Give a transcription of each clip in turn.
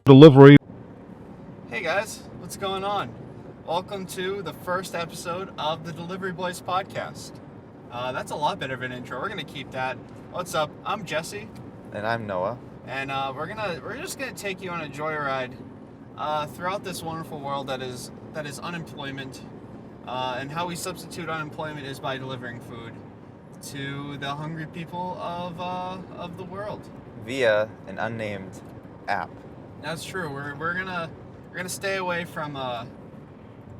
Delivery. Hey guys, what's going on? Welcome to the first episode of the Delivery Boys podcast. That's a lot better of an intro. We're gonna keep that. What's up? I'm Jesse, And I'm Noah. and we're just gonna take you on a joyride throughout this wonderful world that is unemployment, and how we substitute unemployment is by delivering food to the hungry people of the world. Via an unnamed app. That's true. We're gonna stay away from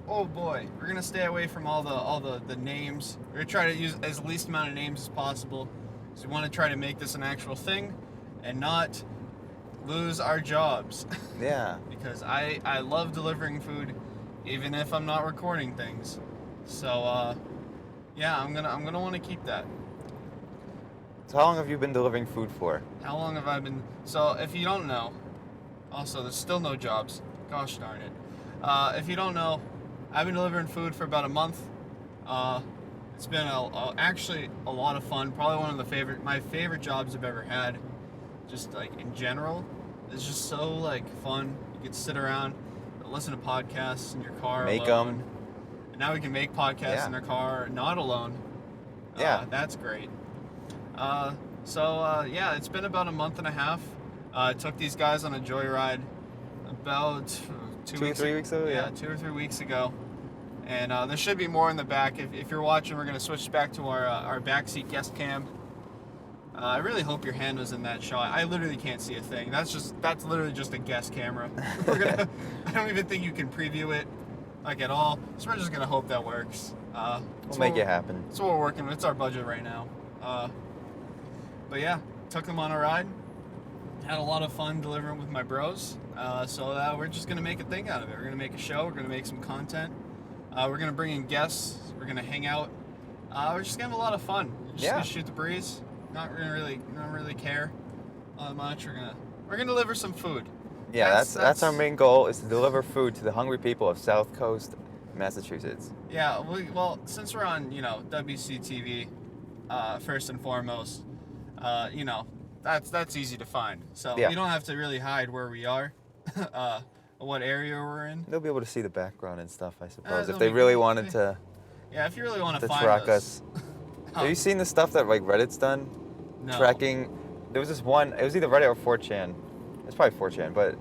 we're gonna stay away from all the names. We're gonna try to use as least amount of names as possible. So we want to try to make this an actual thing and not lose our jobs. Yeah. Because I love delivering food even if I'm not recording things. So yeah, I'm gonna want to keep that. So how long have you been delivering food for? How long have I been? So if you don't know, also there's still no jobs. Gosh darn it. If you don't know, I've been delivering food for about a month. It's been actually a lot of fun. Probably one of my favorite jobs I've ever had. Just like in general, it's just so like fun. You could sit around, listen to podcasts in your car. Make alone. them. And now we can make podcasts in our car, not alone. Yeah. That's great. So it's been about a month and a half. I took these guys on a joyride about 2 or 3 weeks ago? Yeah, 2 or 3 weeks ago. And there should be more in the back. If you're watching, we're going to switch back to our backseat guest cam. I really hope your hand was in that shot. I literally can't see a thing. That's literally just a guest camera. I don't even think you can preview it like at all. So we're just going to hope that works. We'll make it happen. That's what we're working with. It's our budget right now. But yeah, took them on a ride. Had a lot of fun delivering with my bros. So we're just going to make a thing out of it. We're going to make a show. We're going to make some content. We're going to bring in guests. We're going to hang out. We're just going to have a lot of fun. We're just going to shoot the breeze. Not really care much. We're going to deliver some food. Yeah, that's our main goal, is to deliver food to the hungry people of South Coast, Massachusetts. Yeah, well, since we're on, WCTV, first and foremost, that's easy to find. So you don't have to really hide where we are, what area we're in. They'll be able to see the background and stuff, I suppose, if they really wanted to. Yeah, if you really want to find track us. Have you seen the stuff that like Reddit's done? No. Tracking. There was this one. It was either Reddit or 4chan. It's probably 4chan, but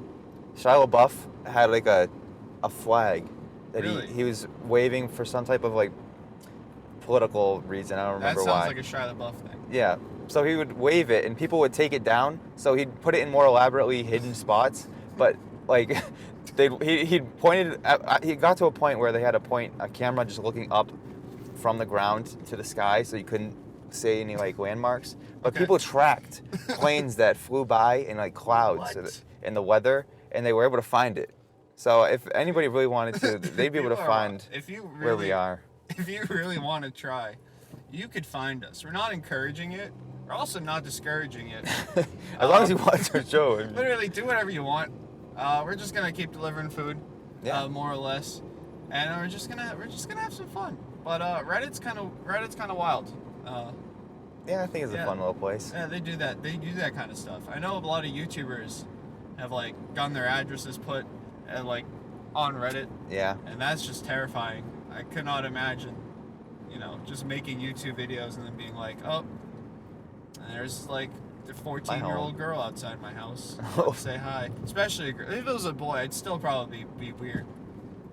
Shia LaBeouf had like a flag that he was waving for some type of like political reason. I don't remember why. That sounds like a Shia LaBeouf thing. Yeah. So he would wave it, and people would take it down. So he'd put it in more elaborately hidden spots. But like, he pointed. He got to a point where they had a camera just looking up from the ground to the sky, so you couldn't see any like landmarks. But people tracked planes that flew by in like clouds in the weather, and they were able to find it. So if anybody really wanted to, they'd be able to find where we are. If you really want to try, you could find us. We're not encouraging it. We're also not discouraging it. As long as you want to show it. Literally, do whatever you want. We're just gonna keep delivering food, more or less, and we're just gonna have some fun. But Reddit's kind of wild. Yeah, I think it's a fun little place. Yeah, they do that. They do that kind of stuff. I know a lot of YouTubers have like gotten their addresses put like on Reddit. Yeah. And that's just terrifying. I could not imagine, just making YouTube videos and then being like, oh, and there's like the 14-year-old girl outside my house. Say hi. Especially if it was a boy, I'd still probably be weird.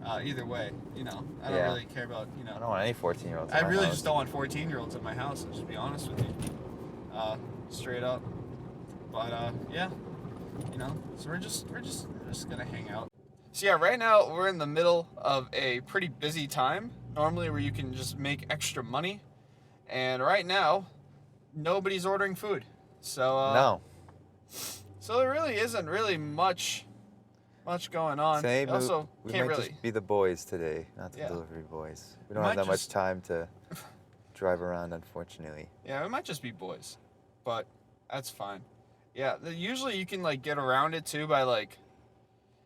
Either way, I don't really care about, I don't want any 14-year-olds. I really just don't want 14-year-olds in my house. I'll just be honest with you, straight up. But so we're just gonna hang out. So yeah, right now we're in the middle of a pretty busy time. Normally, where you can just make extra money, and right now, nobody's ordering food. So no. So there really isn't really much going on. Today, also, we can't might really just be the boys today, not the delivery boys. We don't Might have that much just- time to drive around, unfortunately. Yeah, it might just be boys, but that's fine. Yeah, usually you can like get around it too by like,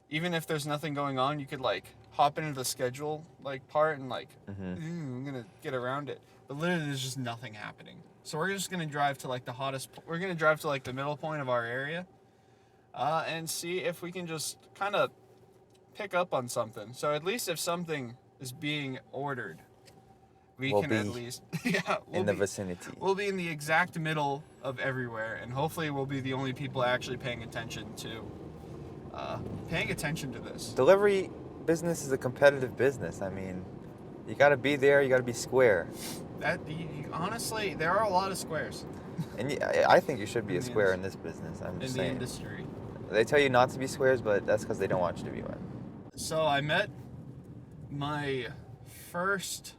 even if there's nothing going on, you could like hop into the schedule like part and like, I'm gonna get around it. But literally, there's just nothing happening. So we're just gonna drive to like we're gonna drive to like the middle point of our area, and see if we can just kind of pick up on something. So at least if something is being ordered, We'll can be at least yeah in the vicinity. We'll be in the exact middle of everywhere, and hopefully we'll be the only people actually paying attention to this. Delivery business is a competitive business. I mean, you got to be there. You got to be square. Honestly, there are a lot of squares. And I think you should be a square in this business. I'm just saying. In the industry. They tell you not to be squares, but that's because they don't want you to be one. So I met my first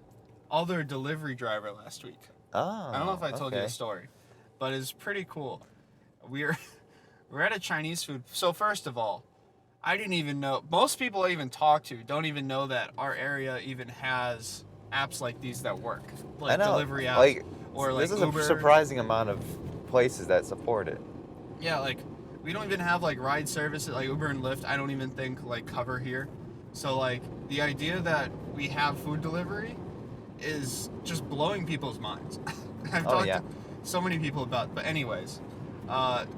other delivery driver last week. Oh. I don't know if I told you the story, but it's pretty cool. We're at a Chinese food. So first of all, I didn't even know. Most people I even talk to don't even know that our area even has apps like these that work, like delivery apps, like, or like this is Uber. a surprising amount of places that support it. Yeah, like we don't even have like ride services like Uber and Lyft. I don't even think like cover here. So like the idea that we have food delivery is just blowing people's minds. I've talked to so many people about, but anyways,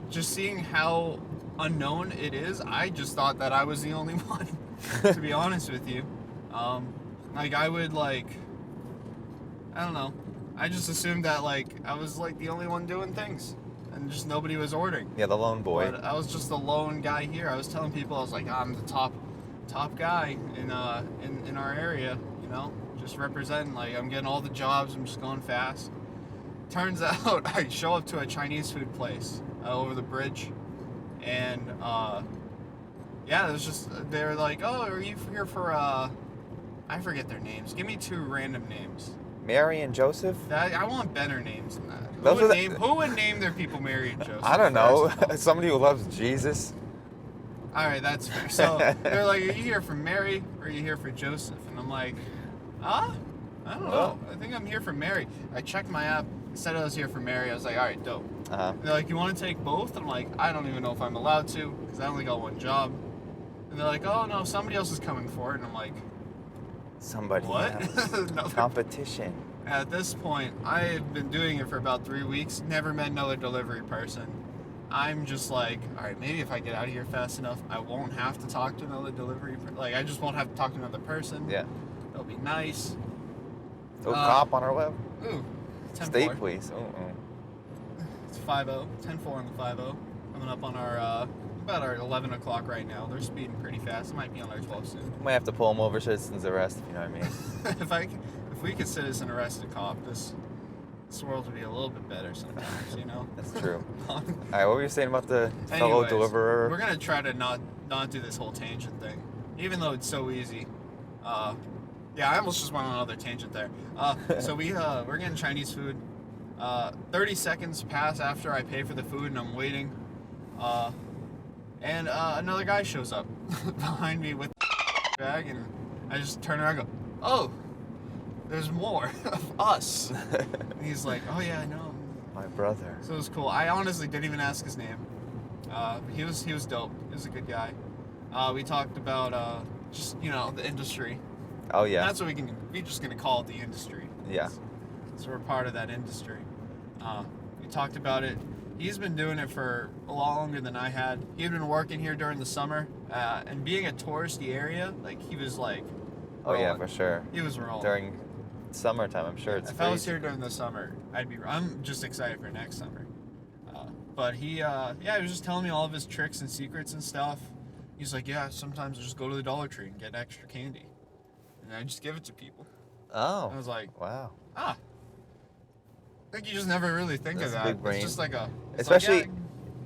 just seeing how unknown it is, I just thought that I was the only one. To be honest with you, like I would like, I don't know. I just assumed that like I was like the only one doing things, and just nobody was ordering. Yeah, the lone boy. But I was just the lone guy here. I was telling people I was like, I'm the top guy in our area. You know, just representing. Like I'm getting all the jobs. I'm just going fast. Turns out I show up to a Chinese food place over the bridge, and yeah, it was just they were like, oh, are you here for I forget their names. Give me 2 random names. Mary and Joseph? I want better names than that. Who would name their people Mary and Joseph? I don't know. Somebody who loves Jesus. All right, that's fair. So they're like, are you here for Mary or are you here for Joseph? And I'm like, I don't know. I think I'm here for Mary. I checked my app. It said I was here for Mary. I was like, all right, dope. They're like, you want to take both? I'm like, I don't even know if I'm allowed to because I only got one job. And they're like, oh, no, somebody else is coming for it. And I'm like, somebody what? No, competition. At this point, I've been doing it for about 3 weeks, never met another delivery person. I'm just like, all right, maybe if I get out of here fast enough, I won't have to talk to another delivery like, I just won't have to talk to another person. Yeah. That'll be nice. Oh, cop on our left. Ooh. 10-4. Stay, please. It's 5-0. 10-4 on the 5-0. Coming up on our, about our 11 o'clock right now. They're speeding pretty fast. It might be on our 12 soon. Might have to pull them over, citizen's arrest, if you know what I mean. If we could citizen arrest a cop, this world would be a little bit better sometimes, you know? That's true. All right, what were you saying about the fellow deliverer? We're going to try to not do this whole tangent thing, even though it's so easy. Yeah, I almost just went on another tangent there. So we're getting Chinese food. 30 seconds pass after I pay for the food and I'm waiting. And another guy shows up behind me with a bag, and I just turn around and go, oh, there's more of us. And he's like, oh yeah, I know. My brother. So it was cool. I honestly didn't even ask his name. He was dope. He was a good guy. We talked about just, you know, the industry. Oh yeah. And that's what we're just gonna call it, the industry. Yeah. So we're part of that industry. We talked about it. He's been doing it for a lot longer than I had. He had been working here during the summer, and being a touristy area, like he was like. Oh yeah, for sure. He was rolling. During summertime, I'm sure it's. If I was here during the summer, I'm just excited for next summer. But he was just telling me all of his tricks and secrets and stuff. He's like, yeah, sometimes I just go to the Dollar Tree and get extra candy, and I just give it to people. Oh. I was like, wow. I think you just never really think of that. Big brain. It's just like especially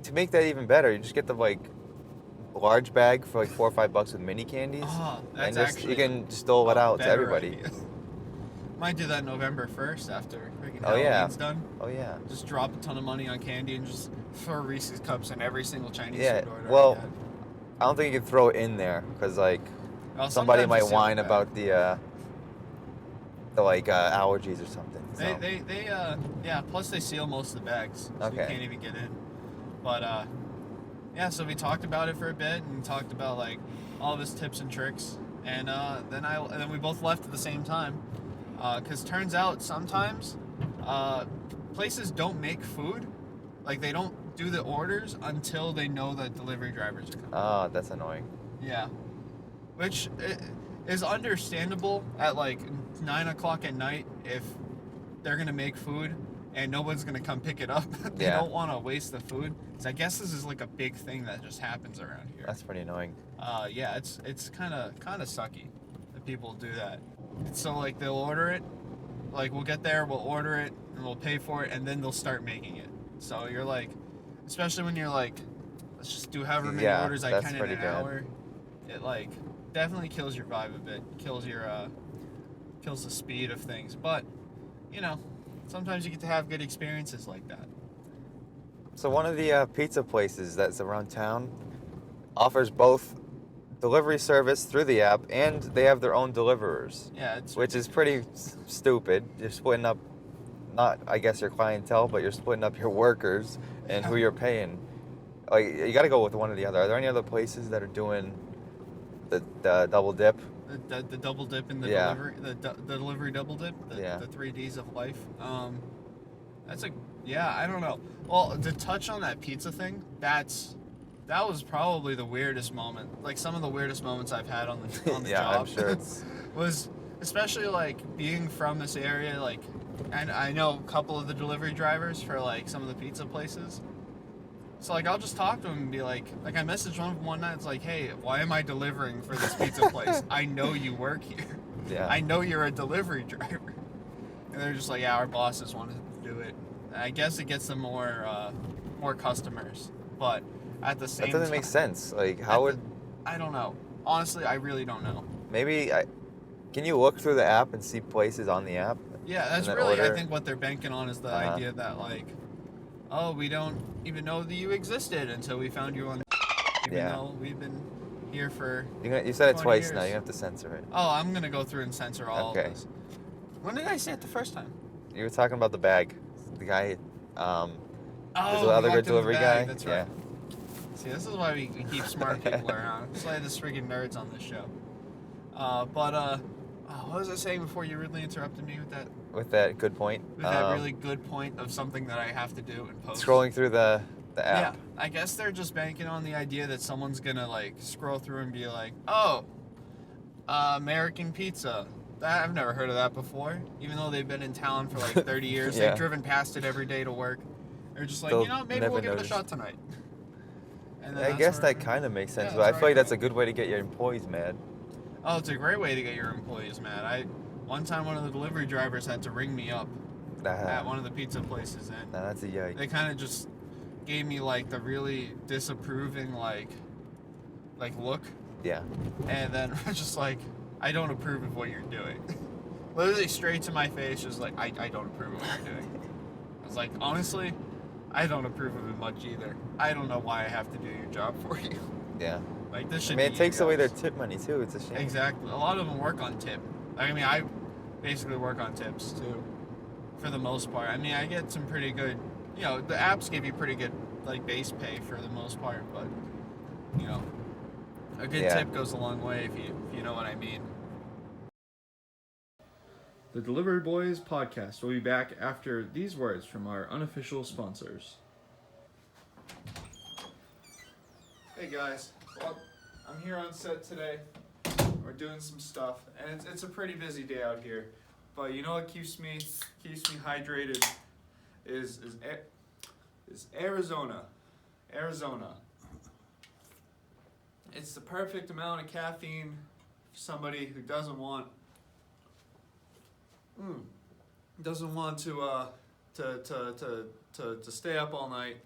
to make that even better, you just get the like large bag for like $4 or $5 with mini candies. That's and actually you can just dole it out to everybody. Might do that November 1st after freaking Oh yeah. Halloween's done. Oh yeah. Just drop a ton of money on candy and just throw Reese's cups in every single Chinese food order. Well, I don't think you can throw it in there because like somebody might whine about the like allergies or something. So. They plus they seal most of the bags, so you can't even get in. But yeah, so we talked about it for a bit and talked about like all of his tips and tricks, and then we both left at the same time, because turns out sometimes places don't make food, like they don't do the orders until they know that delivery drivers are coming. Oh, that's annoying. Yeah, which is understandable at like 9 o'clock at night if they're gonna make food and no one's gonna come pick it up. They Yeah. don't want to waste the food. So I guess this is like a big thing that just happens around here. That's pretty annoying. Yeah, it's kind of sucky that people do that. So like they'll order it, like we'll get there, we'll order it, and we'll pay for it, and then they'll start making it. So you're like, especially when you're like, let's just do however many Yeah, orders I that's can in pretty an bad. hour. It like definitely kills your vibe a bit, kills your kills the speed of things. But you know, sometimes you get to have good experiences like that. So one of the pizza places that's around town offers both delivery service through the app, and they have their own deliverers, Yeah, it's which is pretty stupid. You're splitting up, not I guess your clientele, but you're splitting up your workers and who you're paying. Like you got to go with one or the other. Are there any other places that are doing the double dip? the double dip in the Yeah. delivery, the delivery double dip, Yeah. the 3Ds of life. I don't know. Well, to touch on that pizza thing, that was probably the weirdest moment. Like some of the weirdest moments I've had on the Yeah, job. I'm sure it's. was especially like being from this area. Like, and I know a couple of the delivery drivers for like some of the pizza places. So like I'll just talk to them and be like I messaged one of them one night. It's like, hey, why am I delivering for this pizza place? I know you work here. Yeah. I know you're a delivery driver. And they're just like, yeah, our bosses wanted to do it. I guess it gets them more customers, but at the same That doesn't time, make sense. Like how would I don't know. Honestly, I really don't know. maybe can you look through the app and see places on the app? Yeah, that's And then really I order. think what they're banking on is the Uh-huh. idea that like, oh, we don't even know that you existed until we found you on even Yeah. though we've been here for You said it 20 twice now. years. You have to censor it. Oh, I'm gonna go through and censor all Okay. of this. When did I say it the first time? You were talking about the bag. The guy. Oh, There's we the other walked good in the delivery bag, guy. That's right. See, this is why we keep smart people around. It's like the friggin' nerds on this show. What was I saying before you rudely interrupted me with that? With that good point. With that really good point of something that I have to do and post. Scrolling through the Yeah, app. I guess they're just banking on the idea that someone's gonna like scroll through and be like, "Oh, American Pizza." I've never heard of that before. Even though they've been in town for like 30 years, Yeah. they've driven past it every day to work. They're just like, They'll you know, maybe never we'll give it a notice. shot tonight. And I that's guess where- that kind of makes sense, Yeah, but I that's feel like right. that's a good way to get your employees mad. Oh, it's a great way to get your employees mad. One time one of the delivery drivers had to ring me up at one of the pizza places, and Nah, that's a yike. they kind of just gave me like the really disapproving like look, Yeah. and then just like, I don't approve of what you're doing. Literally straight to my face, just like, I don't approve of what you're doing. I was like, honestly, I don't approve of it much either. I don't know why I have to do your job for you. Yeah. Like this I should mean, be it takes you away their guys. tip money too. It's a shame. Exactly. A lot of them work on tip. I mean, I basically work on tips too, for the most part. I mean, I get some pretty good, the apps give you pretty good, like, base pay for the most part, but, a good Yeah. tip goes a long way if you know what I mean. The Delivery Boys podcast will be back after these words from our unofficial sponsors. Hey guys, well, I'm here on set today. We're doing some stuff, and it's a pretty busy day out here. But you know what keeps me hydrated is Arizona. Arizona. It's the perfect amount of caffeine for somebody who doesn't want to stay up all night,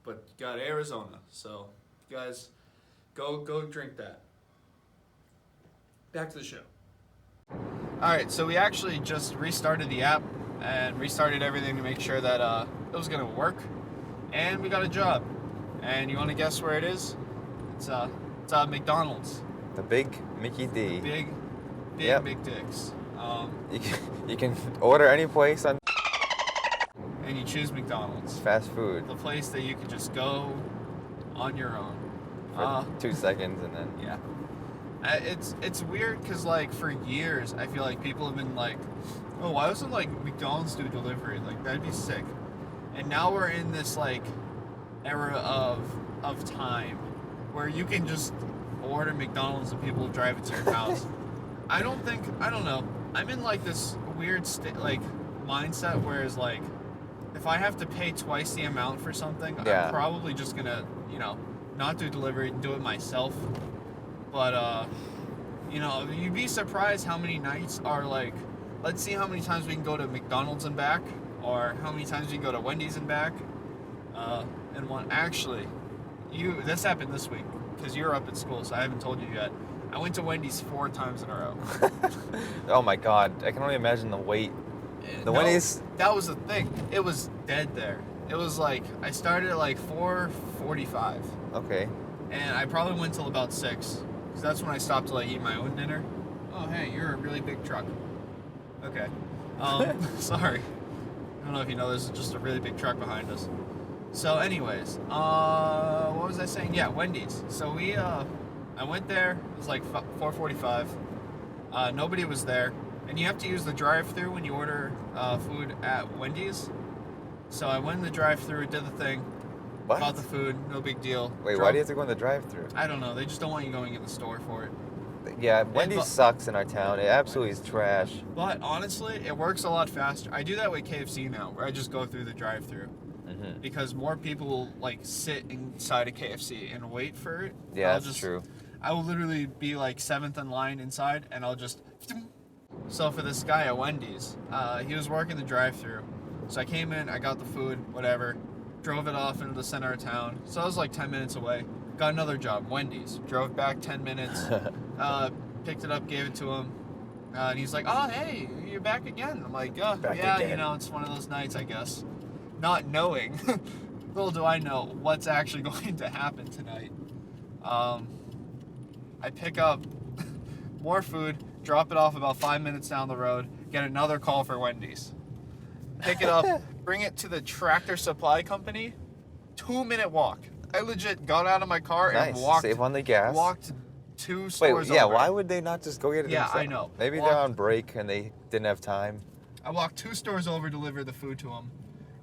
but you got Arizona. So, you guys, go drink that. Back to the show. Alright, so we actually just restarted the app and restarted everything to make sure that it was going to work. And we got a job. And you want to guess where it is? It's McDonald's. The big Mickey D. Big Yep. McDicks. You can order any place on And you choose McDonald's. fast food The place that you could just go on your own. for 2 seconds and then Yeah. It's weird because, like, for years, I feel like people have been like, oh, why doesn't, like, McDonald's do delivery? Like, that'd be sick. And now we're in this, like, era of time where you can just order McDonald's and people will drive it to your house. I don't know. I'm in like this weird like mindset where it's like, if I have to pay twice the amount for something, Yeah. I'm probably just gonna, not do delivery and do it myself. But you'd be surprised how many nights are like, let's see how many times we can go to McDonald's and back, or how many times we can go to Wendy's and back. And one actually, this happened this week because you're up at school, so I haven't told you yet. I went to Wendy's 4 times in a row. Oh my God, I can only imagine the wait. Wendy's. That was the thing. It was dead there. It was like I started at like 4:45. Okay. And I probably went till about 6, because that's when I stopped to like eat my own dinner. Oh hey, you're a really big truck. Okay. Sorry. I don't know if you know, there's just a really big truck behind us. So anyways, what was I saying? Yeah, Wendy's. So I went there. It was like 4:45. Nobody was there, and you have to use the drive-thru when you order food at Wendy's. So I went in the drive-thru, did the thing, What? bought the food, no big deal. Wait, why do you have to go in the drive-thru? I don't know. They just don't want you going in the store for it. Yeah, Wendy's sucks in our town. It absolutely is trash. But honestly, it works a lot faster. I do that with KFC now, where I just go through the drive-thru. Mm-hmm. Because more people will like sit inside a KFC and wait for it. Yeah, that's true. I will literally be like 7th in line inside, and I'll just. So for this guy at Wendy's, he was working the drive-thru. So I came in, I got the food, whatever, drove it off into the center of town. So I was like 10 minutes away. Got another job, Wendy's. Drove back 10 minutes, picked it up, gave it to him, and he's like, "Oh, hey, you're back again." I'm like, Back "Yeah, again. it's one of those nights, I guess." Not knowing, little do I know what's actually going to happen tonight. I pick up more food, drop it off about 5 minutes down the road, get another call for Wendy's. Pick it up, bring it to the Tractor Supply Company, 2-minute walk. I legit got out of my car and Nice. Save on the gas. walked 2 Wait, stores yeah, over. why would they not just go get it Yeah, themselves? I know. Maybe Walked- they're on break and they didn't have time. I walked 2 stores over, delivered the food to him.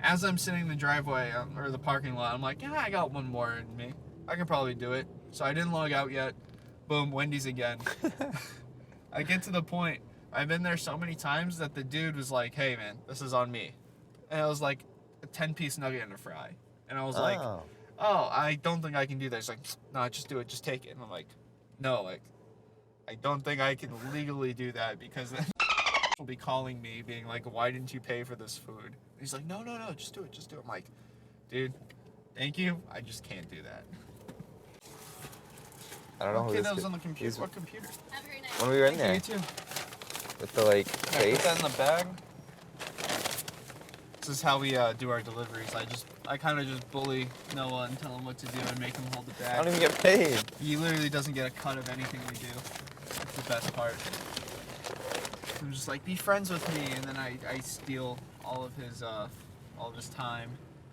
As I'm sitting in the driveway or the parking lot, I'm like, yeah, I got one more in me. I can probably do it. So I didn't log out yet. Boom, Wendy's again. I get to the point, I've been there so many times that the dude was like, "Hey man, this is on me." And it was like a 10-piece nugget and a fry. And I was like, "Oh, I don't think I can do that." He's like, "No, just do it, just take it." And I'm like, "No, like, I don't think I can legally do that, because then will be calling me being like, why didn't you pay for this food?" And he's like, no, just do it, just do it. I'm like, dude, thank you, I just can't do that. I don't know who Okay, this that was is. on the computer. He's- What computer? Have a great night. When we were in Thank there you, you too. with the like Yeah, case. put that in the bag. This is how we do our deliveries. I kind of just bully Noah and tell him what to do and make him hold the I don't bag. even get paid. He literally doesn't get a cut of anything we do. It's the best part. I'm just like, be friends with me, and then I steal all of his time.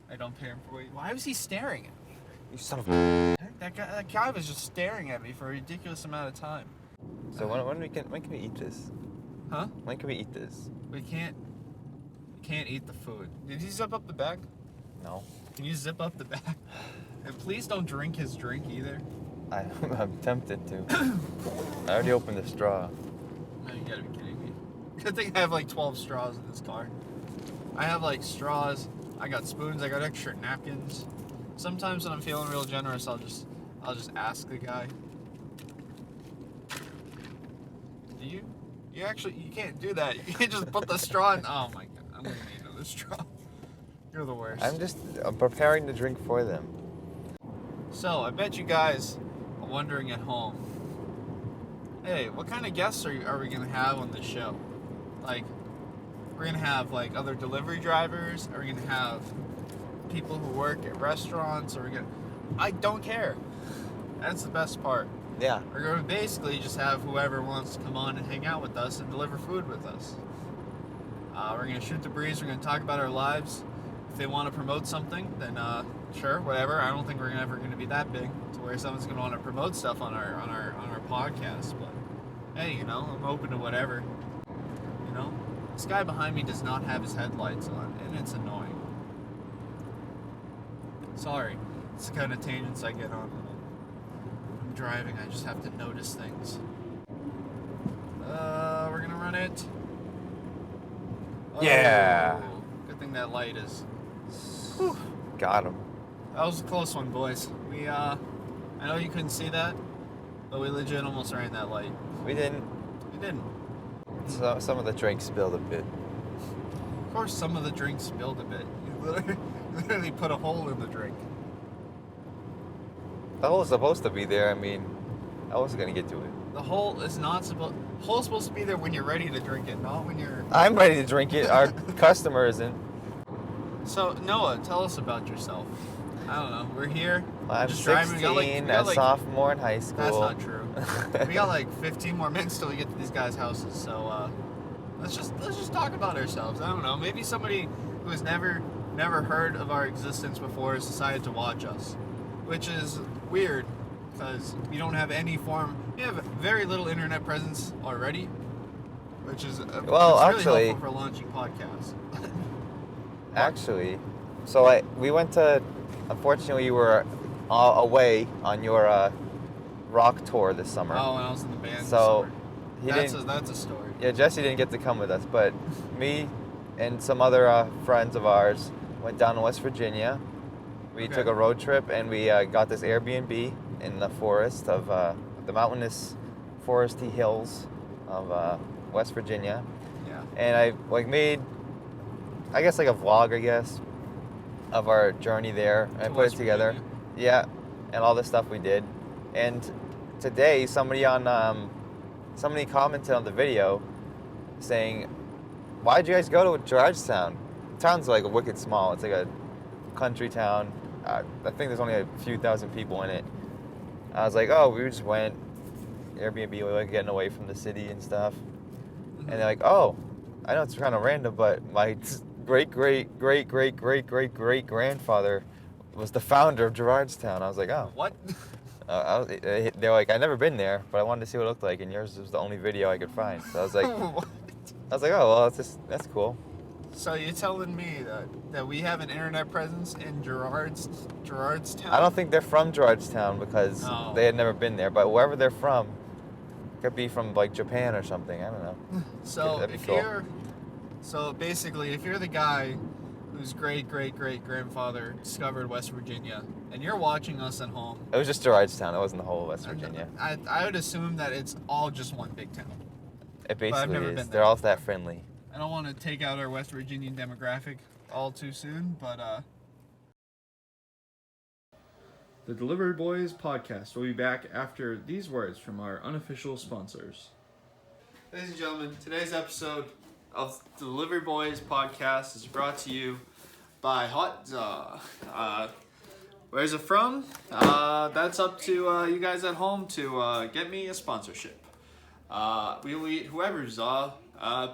I don't pay him for it. Why was he staring at me? You son of a. That guy was just staring at me for a ridiculous amount of time. So when can we eat this? Huh? When can we eat this? We can't eat the food. Did he zip up the bag? No. Can you zip up the bag? And please don't drink his drink either. I'm tempted to. I already opened the straw. No, you gotta be kidding me. Good thing I have like 12 straws in this car. I have like straws, I got spoons, I got extra napkins. Sometimes when I'm feeling real generous, I'll just ask the guy. You can't do that. You can't just put the straw in. Oh my god, I'm gonna need another straw. You're the worst. I'm preparing the drink for them. So, I bet you guys are wondering at home, hey, what kind of guests are we going to have on this show? Like, we're going to have, like, other delivery drivers? Are we going to have people who work at restaurants? I don't care. That's the best part. Yeah. We're going to basically just have whoever wants to come on and hang out with us and deliver food with us. We're going to shoot the breeze. We're going to talk about our lives. If they want to promote something, then sure, whatever. I don't think we're ever going to be that big to where someone's going to want to promote stuff on our podcast. But hey, I'm open to whatever. This guy behind me does not have his headlights on, and it's annoying. Sorry. It's the kind of tangents I get on. I'm driving, I just have to notice things. We're gonna run it. Yeah. Good thing that light is. Whew. Got him. That was a close one, boys. I know you couldn't see that, but we legit almost ran that light. We didn't. We didn't. So, some of the drinks spilled a bit. Of course, some of the drinks spilled a bit. You literally put a hole in the drink. The hole's supposed to be there. I mean, I wasn't gonna get to it. The hole is not supposed. Hole's supposed to be there when you're ready to drink it, not when you're. I'm ready to drink it. Our customer isn't. So Noah, tell us about yourself. I don't know. We're here. I'm just 16, driving. We got a sophomore in high school. That's not true. We got like 15 more minutes till we get to these guys' houses. So let's just talk about ourselves. I don't know. Maybe somebody who has never heard of our existence before has decided to watch us, which is weird because we don't have any form. We have very little internet presence already, which is Well, it's really actually- helpful for launching podcasts. Actually, so we went to. Unfortunately, you were away on your rock tour this summer. Oh, when I was in the band. So this he summer. didn't. That's a story. Yeah, Jesse didn't get to come with us, but me and some other friends of ours went down to West Virginia. We Okay. took a road trip and we got this Airbnb in the forest of the mountainous, foresty hills of West Virginia. Yeah. And I made, I guess, like a vlog, I guess, of our journey there. And I put West it together. Virginia. Yeah, and all the stuff we did. And today, somebody commented on the video saying, "Why'd you guys go to Georgetown? The town's like wicked small. It's like a country town. I think there's only a few thousand people in it." I was like, "Oh, we just went Airbnb. We like getting away from the city and stuff." And they're like, "Oh, I know it's kind of random, but my great grandfather was the founder of Gerardstown." I was like, "Oh." What? They're like, "I've never been there, but I wanted to see what it looked like, and yours was the only video I could find." So I was like, What? "Oh, well, that's cool." So you're telling me that we have an internet presence in Gerardstown? I don't think they're from Georgetown because Oh. they had never been there, but wherever they're from, could be from like Japan or something. I don't know. So that'd be if cool. basically, if you're the guy whose great grandfather discovered West Virginia, and you're watching us at home, It was just Georgetown. It wasn't the whole of West Virginia. I would assume that it's all just one big town. It I've basically never is. been They're there. all that friendly. I don't want to take out our West Virginian demographic all too soon, but The Delivery Boys podcast will be back after these words from our unofficial sponsors. Ladies and gentlemen, today's episode of the Delivery Boys podcast is brought to you by Hot Za. Where's it from? That's up to you guys at home to get me a sponsorship. We will eat whoever Za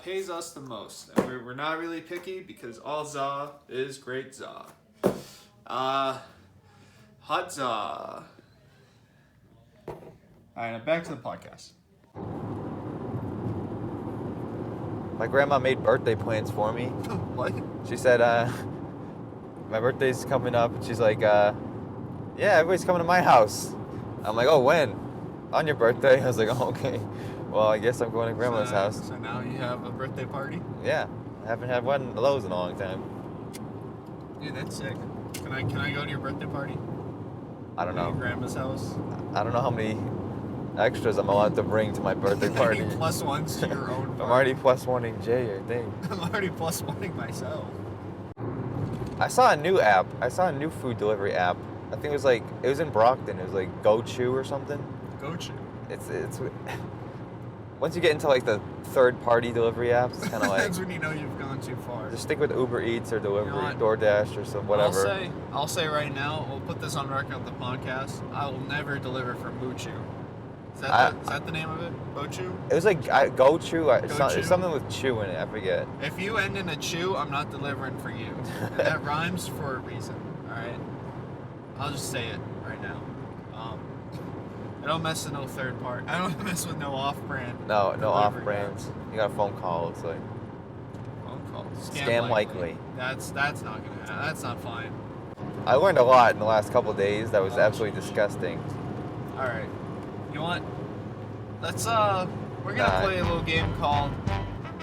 pays us the most. And we're not really picky because all Za is great Za. Hot Za. Alright, now back to the podcast. My grandma made birthday plans for me. What? She said, my birthday's coming up. And she's like, yeah, everybody's coming to my house. I'm like, "Oh, when?" "On your birthday." I was like, "Oh, okay. Well, I guess I'm going to grandma's house." So now you have a birthday party? Yeah, I haven't had one of those in a long time. Dude, that's sick. Can I go to your birthday party? I don't At your know. grandma's house? I don't know how many extras I'm allowed to bring to my birthday party. Any plus ones to your own I'm party. already plus oneing Jay, I think. I'm already plus oneing myself. I saw a new app. I saw a new food delivery app. I think it was in Brockton. It was like GoChew or something. Gochu. It's once you get into like the third party delivery apps, it's kind of like That's when you know you've gone too far. just stick with Uber Eats or delivery, what? DoorDash or some whatever. I'll say right now, we'll put this on record on the podcast. I will never deliver from Buchu. Is that the name of it? Bochu? It was like GoChew. GoChew? It's something with chew in it. I forget. If you end in a chew, I'm not delivering for you. And that rhymes for a reason. All right. I'll just say it right now. I don't mess with no third part. I don't mess with no off-brand. No delivery off guys. brands. You got a phone call. It's like Phone call. Scam likely. That's not gonna happen. That's not fine. I learned a lot in the last couple of days. That was absolutely disgusting. All right. You want? Let's we're gonna play a little game called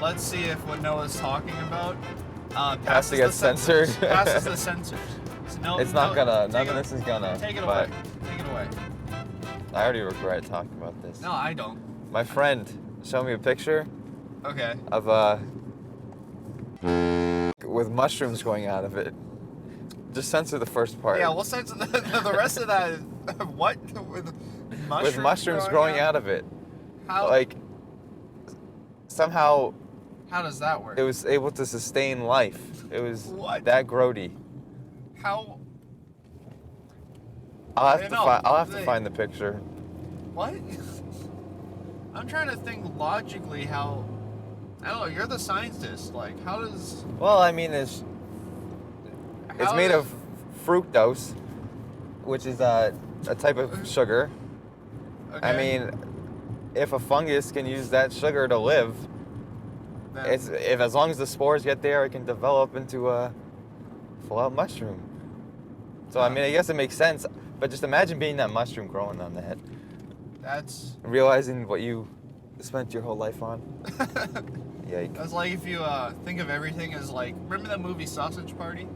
Let's see if what Noah's talking about Has to get censored. Passes the censors. So no, It's not gonna. None of it- this is gonna. Take it but away. Take it away. I already regret talking about this. No, I don't. My friend showed me a picture Okay. of with mushrooms growing out of it. Just censor the first part. Yeah, we'll censor the rest of that. Is, what with mushrooms? With mushrooms growing out of it. How? Like somehow How does that work? it was able to sustain life. It was What? that grody. How? I'll I have know. to find the picture. What? I'm trying to think logically how. I don't know. You're the scientist. Like, how does? Well, I mean, it's how made does- of fructose, which is a type of sugar. I Okay, mean, if a fungus can use that sugar to live, then- as long as the spores get there, it can develop into a full-out mushroom. So I mean, I guess it makes sense. But just imagine being that mushroom growing on that, that's. and realizing what you spent your whole life on. Yike! That's like if you think of everything as like. Remember that movie Sausage Party?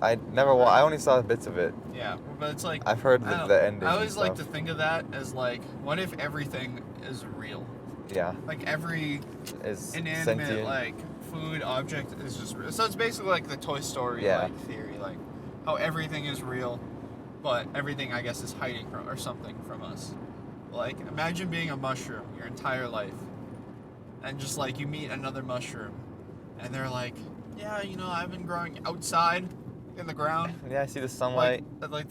I I only saw bits of it. Yeah, but it's like. I've heard I don't the know. ending. I and always like to stuff. think of that as like, what if everything is real? Yeah, Like every is inanimate sentient. like food object is just real. So it's basically like the Toy Story Yeah. like theory, like how everything is real, but everything I guess is hiding from or something from us. Like imagine being a mushroom your entire life, and just like you meet another mushroom, and they're like, yeah, you know, I've been growing outside in the ground, Yeah, I see the sunlight.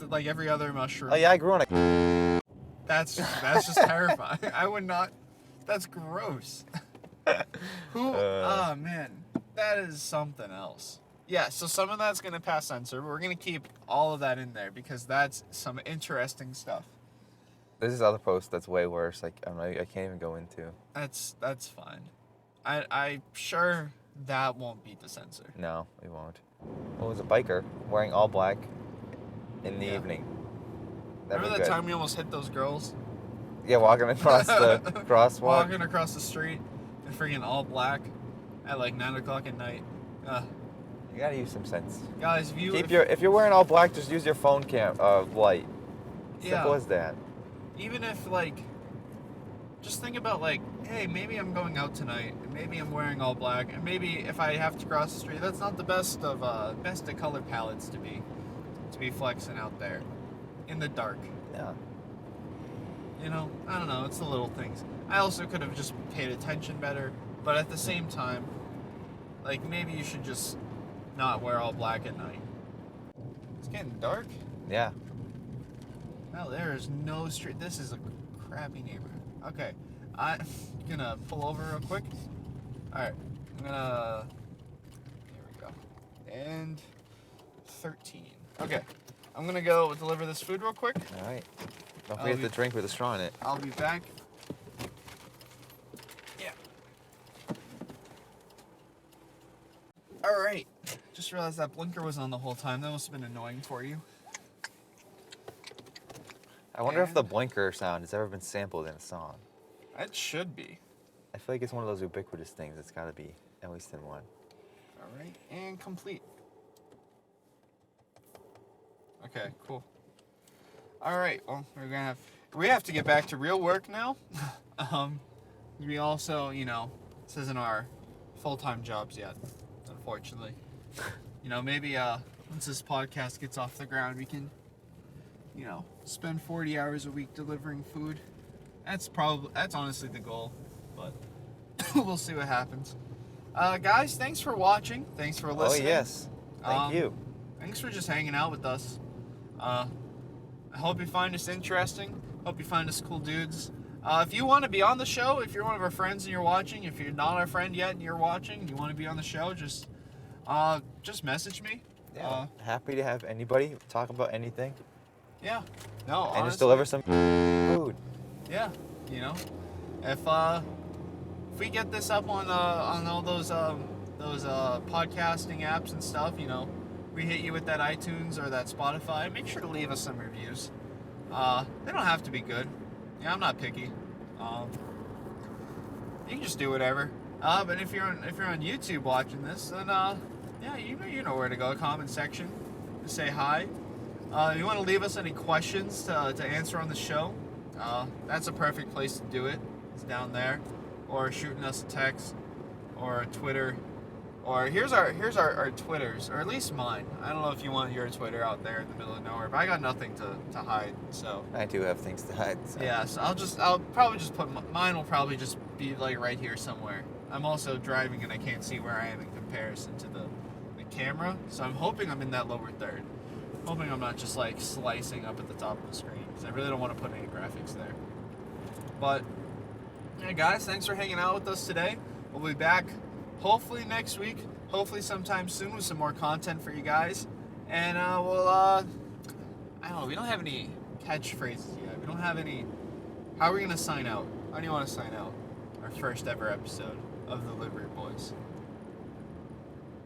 like every other mushroom. Oh yeah, I grew on a. That's just terrifying. I would not. That's gross. Who? Oh man, that is something else. Yeah. So some of that's gonna pass censor. But we're gonna keep all of that in there because that's some interesting stuff. There's this other post that's way worse. Like I can't even go into. That's fine. I'm sure that won't beat the censor. No, we won't. Well, it was a biker wearing all black in the Yeah. evening. That'd Remember be that good. time we almost hit those girls? Yeah, walking across the crosswalk. Walking across the street in freaking all black at like 9 o'clock at night. You gotta use some sense. Guys, If you're wearing all black, just use your phone light. Yeah. Simple as that. even if like just think about like, hey, maybe I'm going out tonight and maybe I'm wearing all black and maybe if I have to cross the street, that's not the best of color palettes to be flexing out there in the dark. Yeah. You know, I don't know, it's the little things. I also could have just paid attention better, but at the same time, like maybe you should just not wear all black at night. It's getting dark. Yeah. No, there is no street. This is a crappy neighborhood. Okay, I'm gonna pull over real quick. All right, I'm gonna. There we go. And 13. Okay, I'm gonna go deliver this food real quick. All right. Don't I'll forget be- the drink with a straw in it. I'll be back. Yeah. All right. Just realized that blinker was on the whole time. That must have been annoying for you. I wonder if the And- blinker sound has ever been sampled in a song. It should be. I feel like it's one of those ubiquitous things. It's got to be at least in one. All right, and complete. Okay, cool. All right, well, we have to get back to real work now. We also, you know, this isn't our full-time jobs yet, unfortunately. You know, maybe once this podcast gets off the ground, we can, you know, spend 40 hours a week delivering food. That's honestly the goal, but we'll see what happens. Guys, thanks for watching. Thanks for listening. Oh, yes. Thank Um, you. Thanks for just hanging out with us. I hope you find us interesting. Hope you find us cool dudes. If you want to be on the show, if you're one of our friends and you're watching, if you're not our friend yet and you're watching, and you want to be on the show, just message me. Yeah. Happy to have anybody talk about anything. Yeah. No, And honestly, just deliver some food. Yeah, you know, if we get this up on all those podcasting apps and stuff, you know, we hit you with that iTunes or that Spotify, make sure to leave us some reviews. They don't have to be good. Yeah, I'm not picky. You can just do whatever. But if you're on YouTube watching this, then yeah, you know where to go. Comment section to say hi. You want to leave us any questions to answer on the show? That's a perfect place to do it. It's down there, or shooting us a text, or a Twitter, or here's our Twitters, or at least mine. I don't know if you want your Twitter out there in the middle of nowhere, but I got nothing to hide. So I do have things to hide. So. yeah, so I'll probably just put mine. Will probably just be like right here somewhere. I'm also driving and I can't see where I am in comparison to the camera, so I'm hoping I'm in that lower third. Hoping I'm not just like slicing up at the top of the screen, because I really don't want to put any graphics there. But yeah, guys, thanks for hanging out with us today. We'll be back hopefully next week, hopefully sometime soon with some more content for you guys. And we'll I don't know, we don't have any catchphrases yet. We don't have any. How are we gonna sign out? How do you want to sign out? Our first ever episode of the Livery Boys.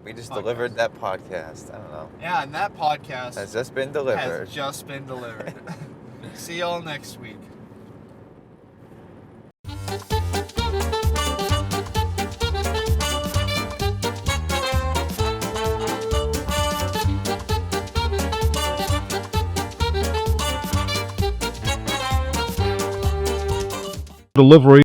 We just Podcast. delivered that podcast. I don't know. Yeah, and that podcast Has just been delivered. has just been delivered. See y'all next week. Delivery